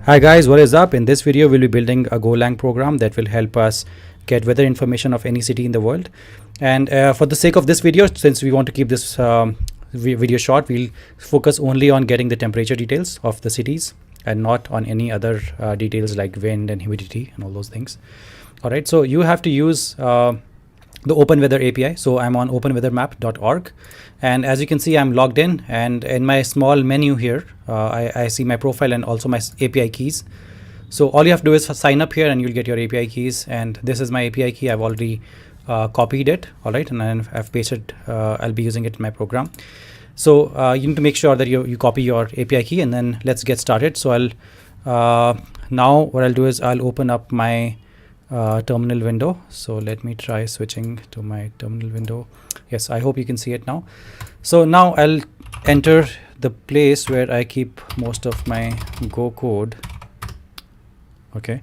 Hi guys, what is up? In this video, we'll be building a Golang program that will help us get weather information of any city in the world. And for the sake of this video, since we want to keep this video short, we'll focus only on getting the temperature details of the cities and not on any other details like wind and humidity and all those things. All right, so you have to use the Open Weather API. So I'm on openweathermap.org, and as you can see, I'm logged in, and in my small menu here, I see my profile and also my API keys. So all you have to do is sign up here and you'll get your API keys, and this is my API key. I've already copied it, all right, and I've pasted, I'll be using it in my program. So you need to make sure that you copy your API key, and then let's get started. So I'll now what I'll do is I'll open up my terminal window. So let me try switching to my terminal window. Yes, I hope you can see it now. So now I'll enter the place where I keep most of my Go code. Okay,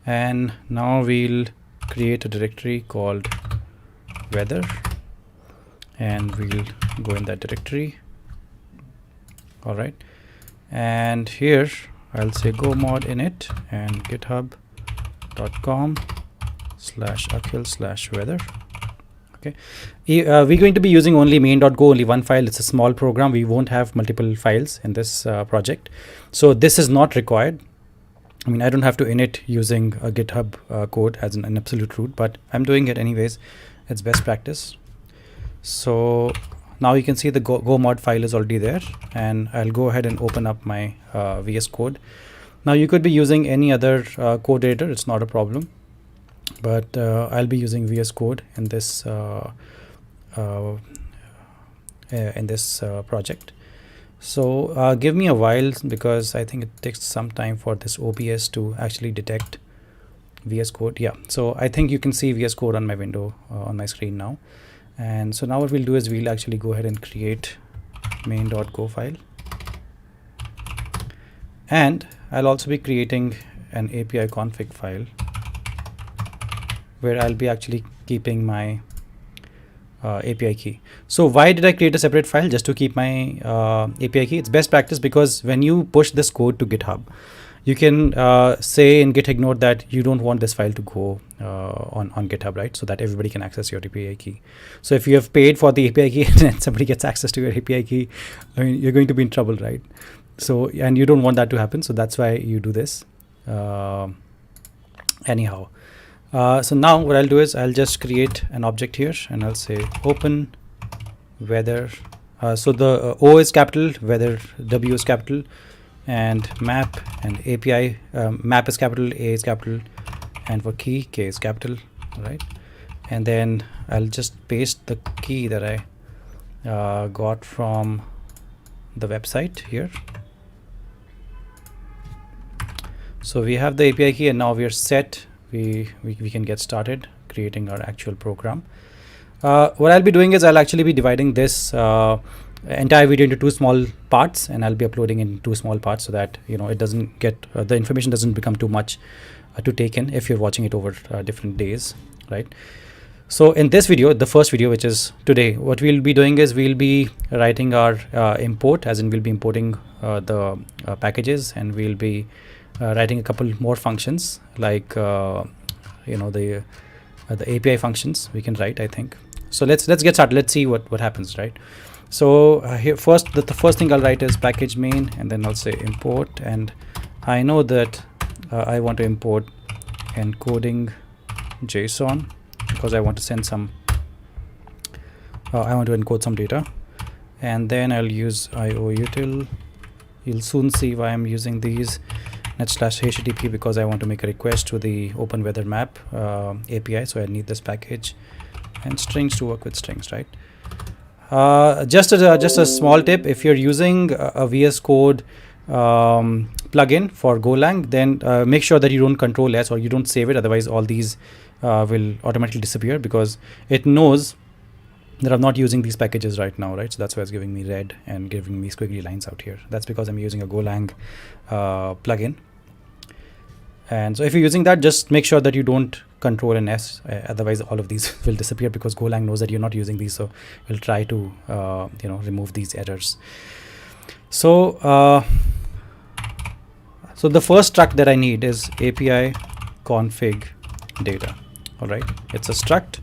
and now we'll create a directory called weather, and we'll go in that directory. All right, and here I'll say go mod init and github.com/akhil/weather. Okay, we're going to be using only main.go, only one file. It's a small program. We won't have multiple files in this project, so this is not required. I mean, I don't have to init using a GitHub code as an absolute root, but I'm doing it anyways. It's best practice. So now you can see the go mod file is already there, and I'll go ahead and open up my VS Code. Now you could be using any other code editor, it's not a problem, but I'll be using VS Code in this project. So give me a while, because I think it takes some time for this OBS to actually detect VS Code. Yeah, so I think you can see VS Code on my window on my screen now. And so now what we'll do is we'll actually go ahead and create main.go file, and I'll also be creating an API config file where I'll be actually keeping my API key. So why did I create a separate file? Just to keep my API key. It's best practice, because when you push this code to GitHub, you can say in git ignore that you don't want this file to go on GitHub, right? So that everybody can access your API key. So if you have paid for the API key and somebody gets access to your API key, I mean, you're going to be in trouble, right? So, and you don't want that to happen. So that's why you do this. Anyhow, so now what I'll do is I'll just create an object here, and I'll say open weather. So the O is capital, weather W is capital, and map and API. Map is capital, A is capital, and for key, K is capital, right? And then I'll just paste the key that I got from the website here. So we have the API key, and now we are set. We can get started creating our actual program. What I'll be doing is I'll actually be dividing this entire video into two small parts, and I'll be uploading in two small parts, so that it doesn't get the information doesn't become too much to take in if you're watching it over different days, right? So in this video, the first video, which is today, what we'll be doing is we'll be writing our import, as in we'll be importing the packages, and we'll be writing a couple more functions like the API functions we can write, I think. So let's get started. Let's see what happens, right? So here first, the first thing I'll write is package main, and then I'll say import, and I know that I want to import encoding JSON, because I want to send some I want to encode some data. And then I'll use IOUtil. You'll soon see why I'm using these. net/http, because I want to make a request to the Open Weather Map API, so I need this package, and strings to work with strings, right? Just a small tip: if you're using a VS Code plugin for Golang, then make sure that you don't Control S or you don't save it. Otherwise, all these will automatically disappear, because it knows that I'm not using these packages right now, right? So that's why it's giving me red and giving me squiggly lines out here. That's because I'm using a Golang plugin. And so if you're using that, just make sure that you don't Control and S, otherwise all of these will disappear, because Golang knows that you're not using these, so we'll try to remove these errors. So So the first struct that I need is API config data. All right, it's a struct.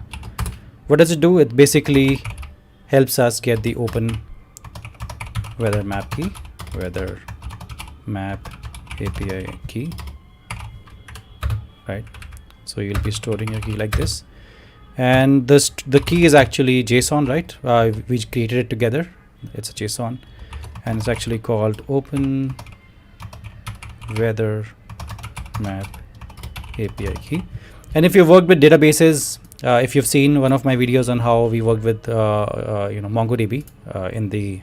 What does it do? It basically helps us get the open weather map key, weather map API key, right? So you'll be storing your key like this, and the key is actually JSON, right? We created it together. It's a JSON, and it's actually called open weather map API key. And if you've worked with databases, if you've seen one of my videos on how we worked with MongoDB in the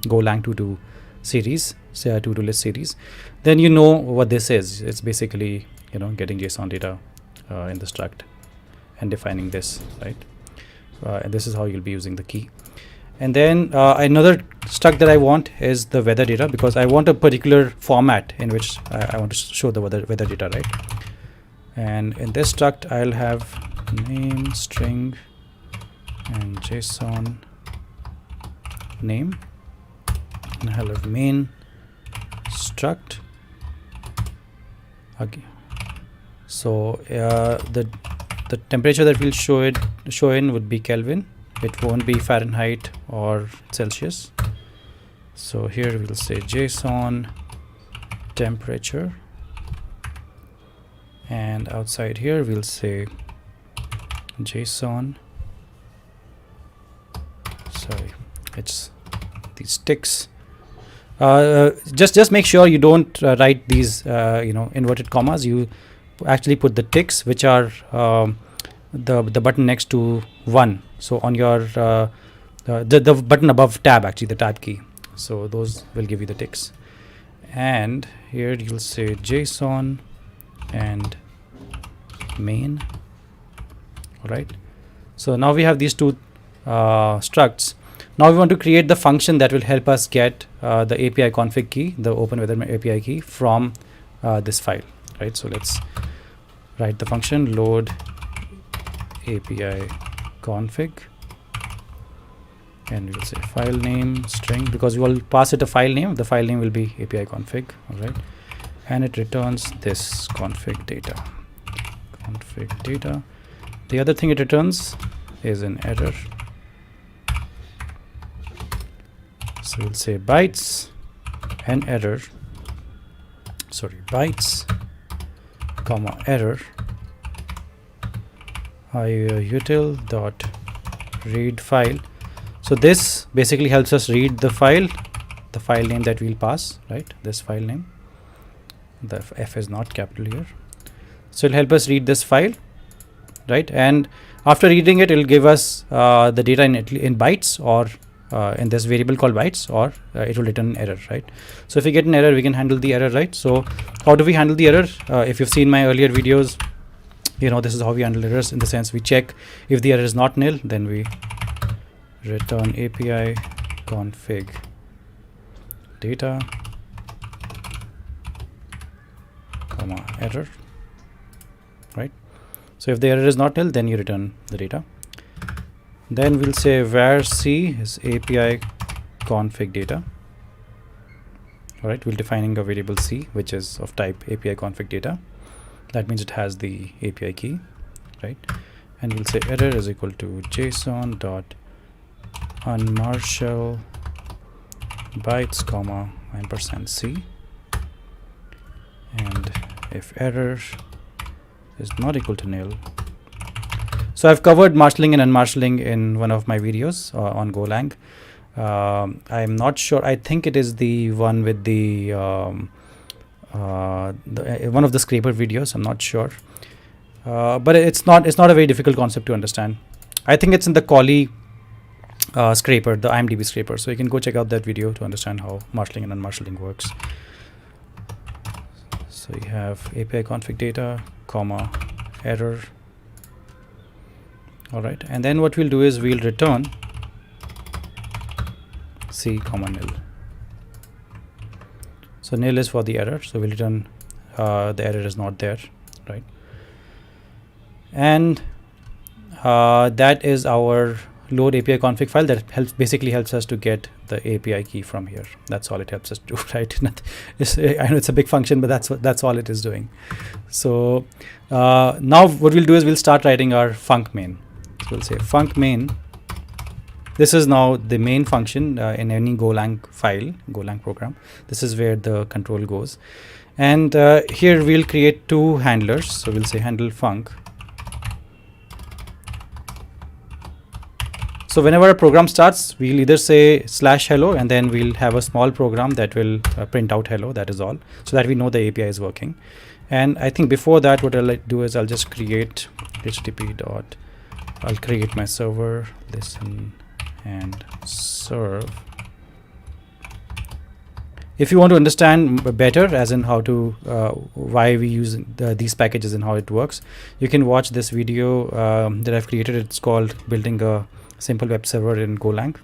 Golang to-do series, say to-do list series, then you know what this is. It's basically getting JSON data in the struct and defining this, right? And this is how you'll be using the key. And then another struct that I want is the weather data, because I want a particular format in which I want to show the weather data, right? And in this struct, I'll have name, string, and JSON name, and I'll have main struct. Okay. So the temperature that we'll show in would be Kelvin. It won't be Fahrenheit or Celsius. So here we'll say JSON temperature, and outside here we'll say JSON, sorry, it's these ticks. Just make sure you don't write these inverted commas. You actually put the ticks, which are the button next to 1. So on your the button above tab, actually the tab key. So those will give you the ticks. And here you'll say JSON and main. All right. So now we have these two structs. Now we want to create the function that will help us get the API config key, the open weather API key, from this file, right? So let's write the function load API config, and we'll say file name string, because we will pass it a file name. The file name will be API config, all right? And it returns this config data. Config data. The other thing it returns is an error. So we'll say bytes and error. Sorry, bytes, comma error. util dot read file. So this basically helps us read the file name that we'll pass, right? This file name. The F is not capital here. So it'll help us read this file, right? And after reading it, it'll give us the data in bytes, or in this variable called bytes, or it will return an error, right? So if we get an error, we can handle the error, right? So how do we handle the error? If you've seen my earlier videos, this is how we handle errors. In the sense, we check if the error is not nil, then we return API config data, comma error, right? So if the error is not nil, then you return the data. Then we'll say var c is API config data. All right, we're defining a variable c, which is of type API config data. That means it has the API key, right? And we'll say error is equal to JSON dot unmarshal bytes, comma %c. And if error is not equal to nil. So I've covered marshalling and unmarshalling in one of my videos on Golang. I'm not sure. I think it is the one with the one of the scraper videos. I'm not sure, but it's not a very difficult concept to understand. I think it's in the Collie scraper, the IMDb scraper. So you can go check out that video to understand how marshalling and unmarshalling works. So you have API config data, comma error. All right, and then what we'll do is we'll return c, comma nil. So nil is for the error, so we'll return the error is not there, right? And that is our load API config file that basically helps us to get the API key from here. That's all it helps us do, right? I know it's a big function, but that's all it is doing. So now what we'll do is we'll start writing our func main. So we'll say func main. This is now the main function in any Golang file, Golang program. This is where the control goes. And here we'll create two handlers. So we'll say handle func. So whenever a program starts, we'll either say /hello, and then we'll have a small program that will print out hello, that is all, so that we know the API is working. And I think before that, what I'll do is I'll just create I'll create my server, listen and serve. If you want to understand better, as in how to why we use these packages and how it works, you can watch this video that I've created. It's called Building a Simple Web Server in Golang.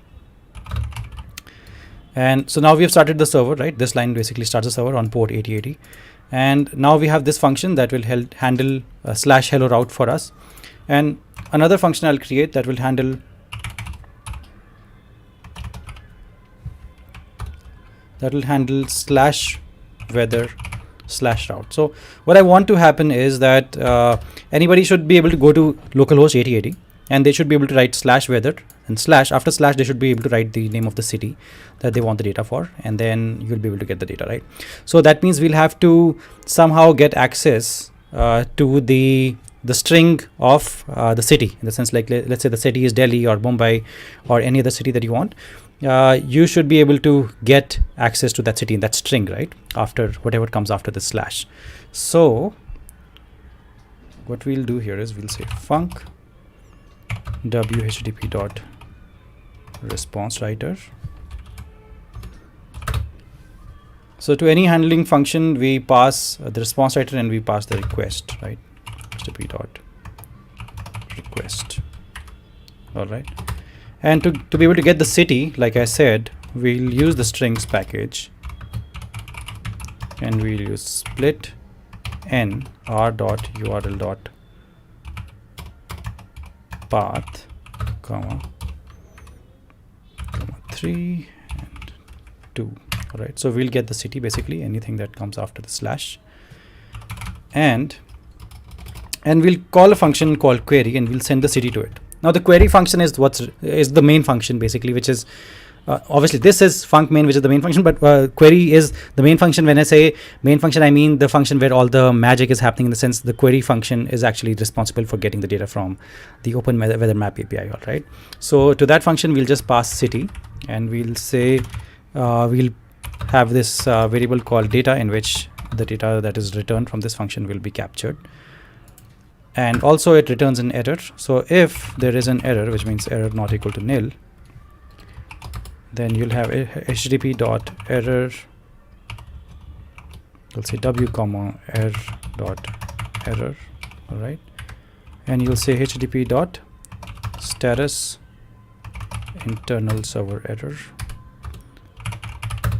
And so now we have started the server, right? This line basically starts the server on port 8080. And now we have this function that will handle /hello route for us. And another function I'll create that will handle /weather /route. So what I want to happen is that anybody should be able to go to localhost 8080, and they should be able to write /weather, and after / they should be able to write the name of the city that they want the data for, and then you'll be able to get the data, right? So that means we'll have to somehow get access to the string of the city, in the sense, like let's say the city is Delhi or Mumbai or any other city that you want. You should be able to get access to that city in that string, right? After whatever comes after the /. So what we'll do here is we'll say func whdp dot response writer. So to any handling function, we pass the response writer and we pass the request, right? http dot request. All right. And to be able to get the city, like I said, we'll use the strings package, and we'll use split n r.url. path, comma 3 and 2. All right. So we'll get the city, basically anything that comes after the /, and we'll call a function called query, and we'll send the city to it. Now the query function is the main function, basically, which is obviously this is func main, which is the main function, but query is the main function. When I say main function, I mean the function where all the magic is happening, in the sense the query function is actually responsible for getting the data from the Open Weather Map API. All right. So to that function, we'll just pass city, and we'll say we'll have this variable called data, in which the data that is returned from this function will be captured. And also it returns an error. So if there is an error, which means error not equal to nil, then you'll have http dot error, you'll say w comma error dot error. All right. And you'll say http dot status internal server error.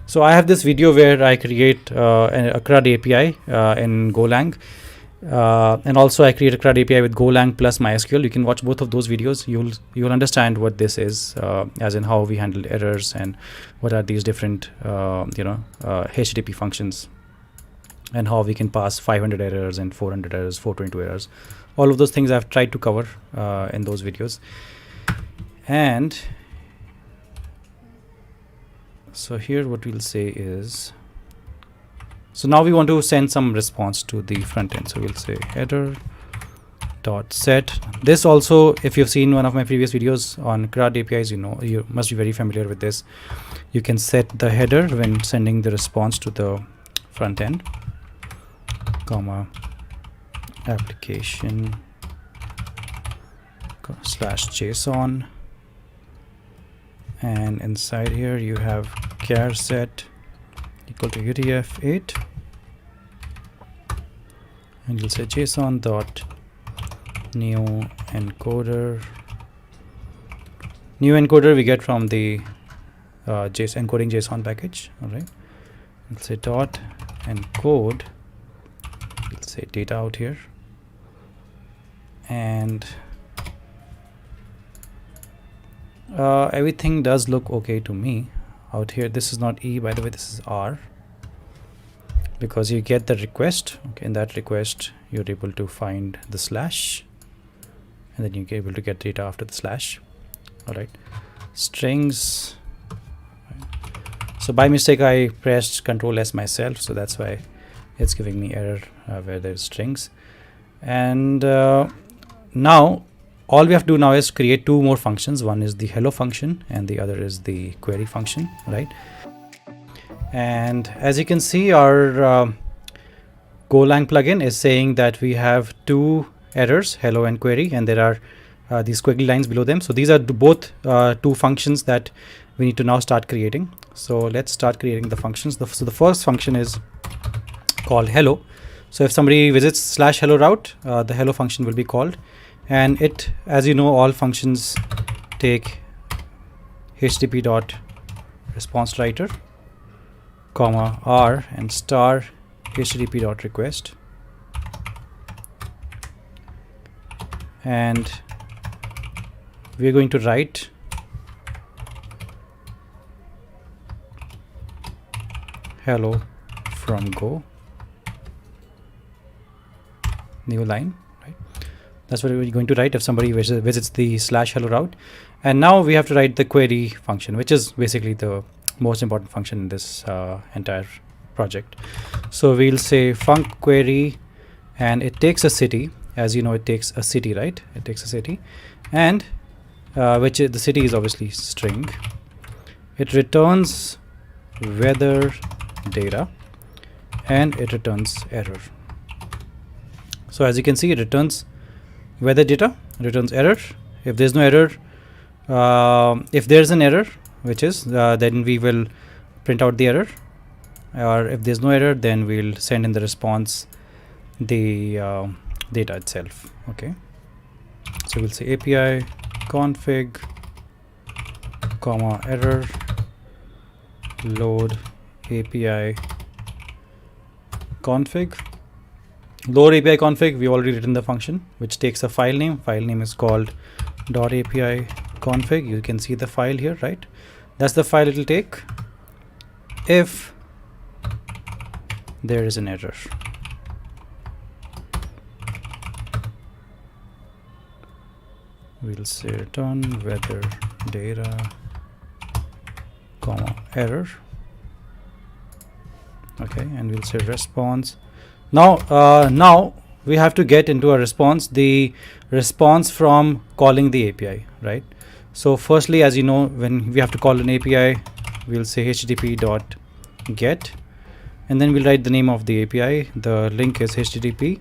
So I have this video where I create a CRUD API in Golang. And also I create a CRUD API with Golang plus MySQL. You can watch both of those videos. You'll understand what this is, as in how we handle errors and what are these different HTTP functions, and how we can pass 500 errors and 400 errors, 422 errors. All of those things I've tried to cover in those videos. And so here what we'll say is, so now we want to send some response to the front end. So we'll say header dot set. This also, if you've seen one of my previous videos on CRUD APIs, you must be very familiar with this. You can set the header when sending the response to the front end, comma application /JSON, and inside here you have char set equal to UTF-8, and you'll say JSON dot new encoder. New encoder we get from the encoding JSON package. All right. We'll say dot encode. We'll say data out here, Everything does look okay to me out here. This is not E, by the way, this is R, because you get the request. Okay, in that request you're able to find the slash, and then you're able to get data after the slash. All right, strings. So by mistake I pressed Control S myself, so that's why it's giving me error where there's strings. And now all we have to do now is create two more functions. One is the hello function and the other is the query function, right? And as you can see, our Golang plugin is saying that we have two errors, hello and query, and there are these squiggly lines below them. So these are both two functions that we need to now start creating. So let's start creating the functions. So the first function is called hello. So if somebody visits /hello route, the hello function will be called, and it, as you know, all functions take http dot response writer, comma r and star http dot request, and we're going to write hello from Go, new line, right? That's what we're going to write if somebody visits the /hello route. And now we have to write the query function, which is basically the most important function in this entire project. So we'll say func query, and it takes a city. As you know, it takes a city, right? It takes a city, and which is, the city is obviously string. It returns weather data, and it returns error. So as you can see, it returns weather data, returns error. If there's no error, if there's an error, which is then we will print out the error, or if there's no error, then we'll send in the response the data itself. Okay, so we'll say API config comma error load API config. Load API config, we already written the function which takes a file name. File name is called .api config. You can see the file here, right? That's the file it will take if there is an error. We'll say return weather data comma error. Okay, and we'll say response. Now we have to get into a response, the response from calling the API, right? So firstly, as you know, when we have to call an API, we'll say http dot get, and then we'll write the name of the API. The link is http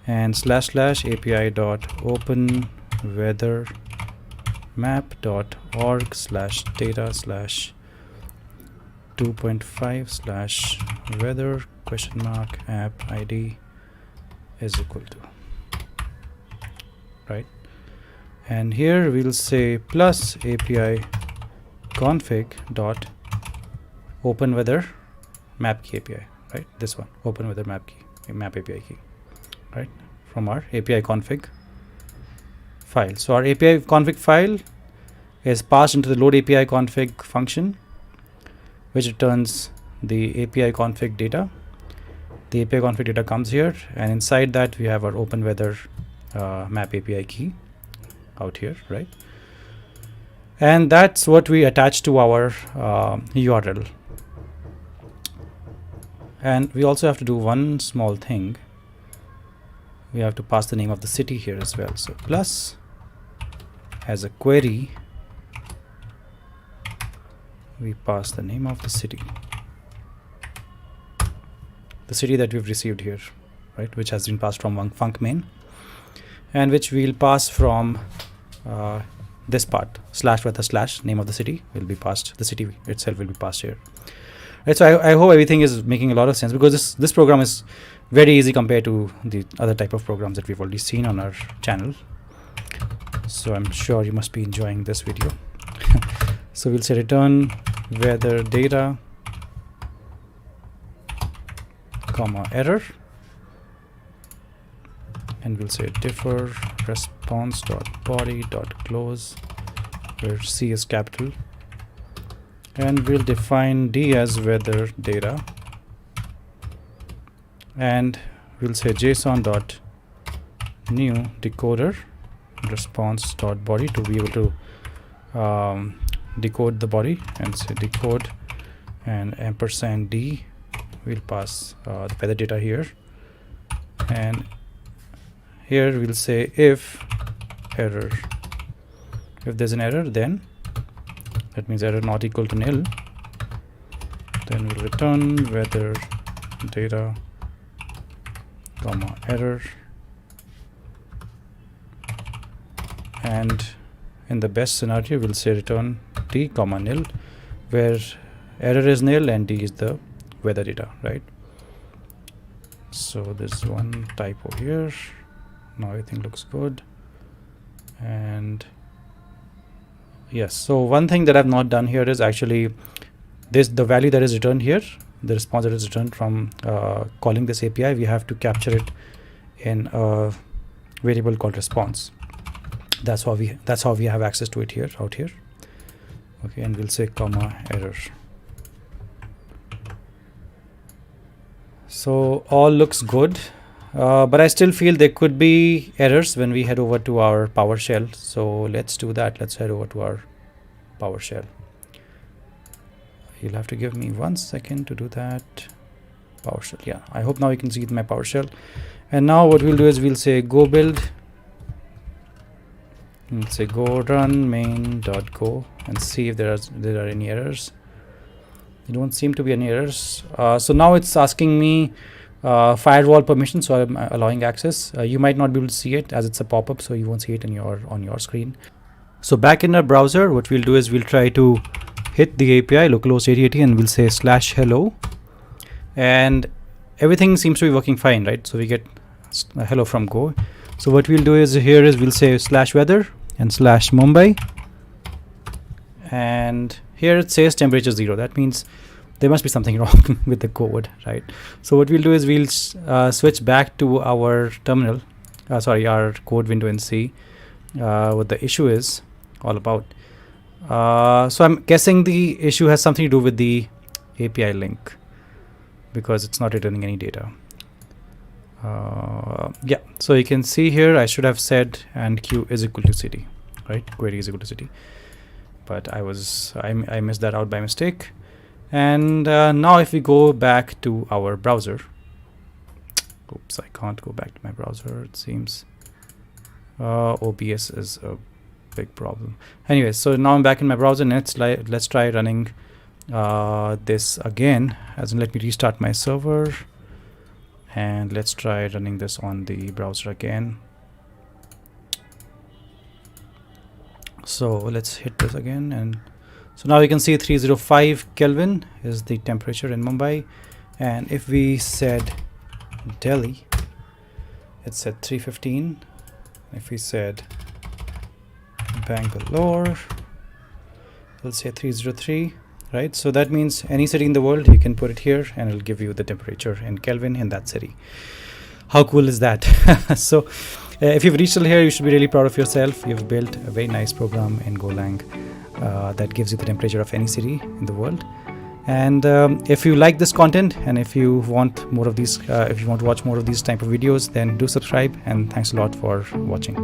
and / API dot open weather map dot org / data / 2.5 / weather / app ID is equal to, right? And here we'll say plus API config dot open weather map key API, right? This one, open weather map key, map API key, right? From our API config file. So our API config file is passed into the load API config function, which returns the API config data. The API config data comes here, and inside that we have our open weather map API key out here, right? And that's what we attach to our URL. And we also have to do one small thing. We have to pass the name of the city here as well. So plus, as a query, we pass the name of the city that we've received here, right, which has been passed from func main, and which we'll pass from this part /weather / name of the city will be passed, the city itself will be passed here, right? So I hope everything is making a lot of sense, because this program is very easy compared to the other type of programs that we've already seen on our channel. So I'm sure you must be enjoying this video. So we'll say return weather data comma error, and we'll say differ response dot body dot close where C is capital, and we'll define D as weather data, and we'll say JSON dot new decoder response dot body to be able to decode the body, and say decode and ampersand D. We'll pass the weather data here, and here we'll say if error. If there's an error, then that means error not equal to nil, then we'll return weather data comma error, and in the best scenario we'll say return D comma nil, where error is nil and D is the weather data, right? So there's one typo here. Now everything looks good. And yes, so one thing that I've not done here is actually the value that is returned here, the response that is returned from calling this API, we have to capture it in a variable called response. That's how we have access to it here, out here. Okay, and we'll say comma error. So all looks good, but I still feel there could be errors when we head over to our PowerShell. So let's do that. Let's head over to our PowerShell. You'll have to give me 1 second to do that. PowerShell, yeah. I hope now you can see my PowerShell. And now what we'll do is we'll say go build. We'll say go run main.go and see if there are any errors. There don't seem to be any errors. So now it's asking me firewall permission, so I'm allowing access. You might not be able to see it as it's a pop-up, so you won't see it on your screen. So back in our browser, what we'll do is we'll try to hit the API localhost 8080 and we'll say /hello, and everything seems to be working fine, right? So we get hello from Go. So what we'll do is we'll say /weather and /Mumbai, and here it says temperature 0. That means there must be something wrong with the code, right? So what we'll do is we'll switch back to our terminal, our code window, and see what the issue is all about. So I'm guessing the issue has something to do with the API link, because it's not returning any data. Yeah, so you can see here I should have said and Q is equal to city, right? Query is equal to city, but I missed that out by mistake. And now if we go back to our browser, oops, I can't go back to my browser, it seems. OBS is a big problem. Anyway, so now I'm back in my browser, and let's try running this again, as in let me restart my server, and let's try running this on the browser again. So let's hit this again, and so now you can see 305 Kelvin is the temperature in Mumbai, and if we said Delhi, it's at 315. If we said Bangalore, we'll say 303, right? So that means any city in the world, you can put it here and it'll give you the temperature in Kelvin in that city. How cool is that? So if you've reached till here, you should be really proud of yourself. You've built a very nice program in Golang that gives you the temperature of any city in the world. And if you like this content, and if you want more of these, if you want to watch more of these type of videos, then do subscribe, and thanks a lot for watching.